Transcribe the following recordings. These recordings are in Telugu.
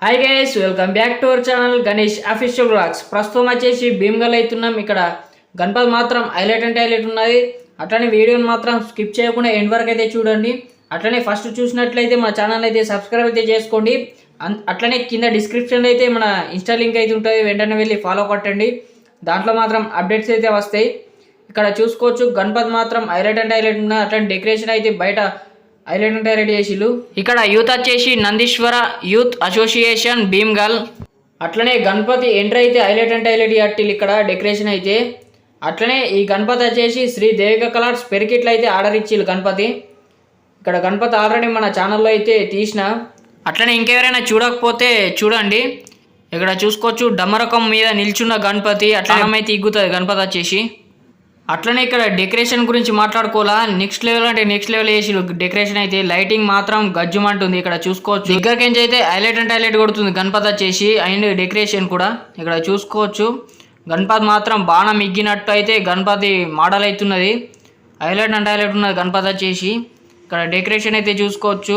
Hi guys, welcome back to our channel Ganesh official vlogs. ప్రస్తుతం వచ్చేసి భీమ్గల్ అవుతున్నాం. ఇక్కడ గణపతి మాత్రం హైలైట్ అంటే హైలైట్ ఉన్నది. అట్లనే వీడియోని మాత్రం స్కిప్ చేయకుండా ఎండ్ వరకు అయితే చూడండి. అట్లనే ఫస్ట్ చూసినట్లయితే మన ఛానల్ అయితే సబ్స్క్రైబ్ అయితే చేసుకోండి. అట్లనే కింద డిస్క్రిప్షన్లో అయితే మన ఇన్స్టా లింక్ అయితే ఉంటుంది, వెంటనే వెళ్ళి ఫాలో కొట్టండి. దాంట్లో మాత్రం అప్డేట్స్ అయితే వస్తాయి. ఇక్కడ చూసుకోవచ్చు గణపతి మాత్రం హైలైట్ అంటే హైలైట్ ఉన్నది. అట్లనే డెకరేషన్ అయితే బయట హైలైట్ అంటే హైలైట్ చేసిళ్ళు. ఇక్కడ యూత్ వచ్చేసి నందీశ్వర యూత్ అసోసియేషన్ భీమ్గల్. అట్లనే గణపతి ఎంట్రీ అయితే హైలైట్ అంటే హైలైట్ కట్టిల్లు ఇక్కడ డెకరేషన్ అయితే. అట్లనే ఈ గణపతి వచ్చేసి శ్రీ దేవిక కలర్స్ పెరికిట్లు అయితే ఆర్డర్ ఇచ్చిల్లు గణపతి. ఇక్కడ గణపతి ఆల్రెడీ మన ఛానల్లో అయితే తీసిన. అట్లనే ఇంకెవరైనా చూడకపోతే చూడండి. ఇక్కడ చూసుకోవచ్చు డమరకం మీద నిల్చున్న గణపతి. అట్లనే అయితే ఇగ్గుతుంది గణపతి వచ్చేసి. అట్లనే ఇక్కడ డెకరేషన్ గురించి మాట్లాడుకోవాలా, నెక్స్ట్ లెవెల్ అంటే నెక్స్ట్ లెవెల్ వేసి డెకరేషన్ అయితే. లైటింగ్ మాత్రం గజ్జుమంటుంది. ఇక్కడ చూసుకోవచ్చు దగ్గరకించి అయితే హైలైట్ అంటే హైలైట్ కొడుతుంది గణపతి వచ్చేసి. అండ్ డెకరేషన్ కూడా ఇక్కడ చూసుకోవచ్చు. గణపతి మాత్రం బాణం మిగ్గినట్టు అయితే గణపతి మోడల్ అవుతున్నది. హైలైట్ అంటే హైలైట్ ఉన్నది గణపతి వచ్చేసి. ఇక్కడ డెకరేషన్ అయితే చూసుకోవచ్చు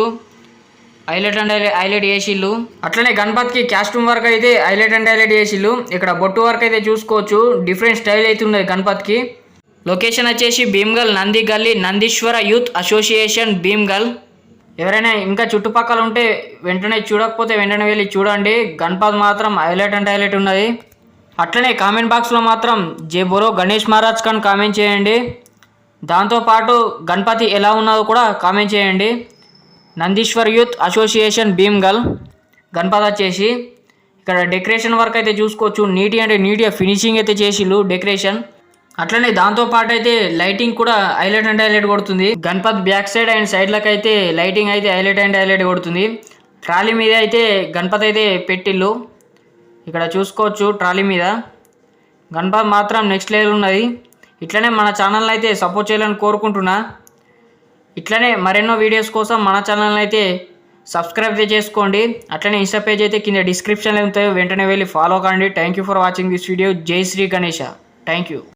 హైలైట్ అండ్ హైలైట్ చేసిళ్ళు. అట్లనే గణపతికి కాస్ట్యూమ్ వర్క్ అయితే హైలైట్ అండ్ హైలైట్ చేసిళ్ళు. ఇక్కడ బొట్టు వర్క్ అయితే చూసుకోవచ్చు డిఫరెంట్ స్టైల్ అయితే ఉన్నది గణపతికి. లొకేషన్ వచ్చేసి భీమ్గల్ నంది గల్లీ, నందీశ్వర యూత్ అసోసియేషన్ భీమ్గల్. ఎవరైనా ఇంకా చుట్టుపక్కల ఉంటే వెంటనే చూడకపోతే వెంటనే వెళ్ళి చూడండి. గణపతి మాత్రం హైలైట్ అంటే హైలైట్ ఉన్నది. అట్లనే కామెంట్ బాక్స్లో మాత్రం జై బోలో గణేష్ మహారాజ్ ఖాన్ కామెంట్ చేయండి. దాంతోపాటు గణపతి ఎలా ఉన్నదో కూడా కామెంట్ చేయండి. నందీశ్వర్ యూత్ అసోసియేషన్ భీమ్గల్ గణపతి వచ్చేసి. ఇక్కడ డెకరేషన్ వర్క్ అయితే చూసుకోవచ్చు నీట్గా ఫినిషింగ్ అయితే చేసిళ్ళు డెకరేషన్. అట్లనే దాంతోపాటు అయితే లైటింగ్ కూడా హైలైట్ అండ్ హైలైట్ కొడుతుంది. గణపతి బ్యాక్ సైడ్ అండ్ సైడ్లకు అయితే లైటింగ్ అయితే హైలైట్ అండ్ హైలైట్ కొడుతుంది. ట్రాలీ మీద అయితే గణపతి అయితే పెట్టిళ్ళు. ఇక్కడ చూసుకోవచ్చు ట్రాలీ మీద గణపతి మాత్రం నెక్స్ట్ లెవెల్ ఉన్నది. ఇట్లనే మన ఛానల్ని అయితే సపోర్ట్ చేయాలని కోరుకుంటున్నా. ఇట్లనే మరెన్నో వీడియోస్ కోసం మన ఛానల్ని అయితే సబ్స్క్రైబ్ అయితే చేసుకోండి. అట్లనే ఇన్స్టా పేజ్ అయితే కింద డిస్క్రిప్షన్లో ఉంటాయి, వెంటనే వెళ్ళి ఫాలో కండి. Thank you for watching this video. జై శ్రీ గణేష. Thank you.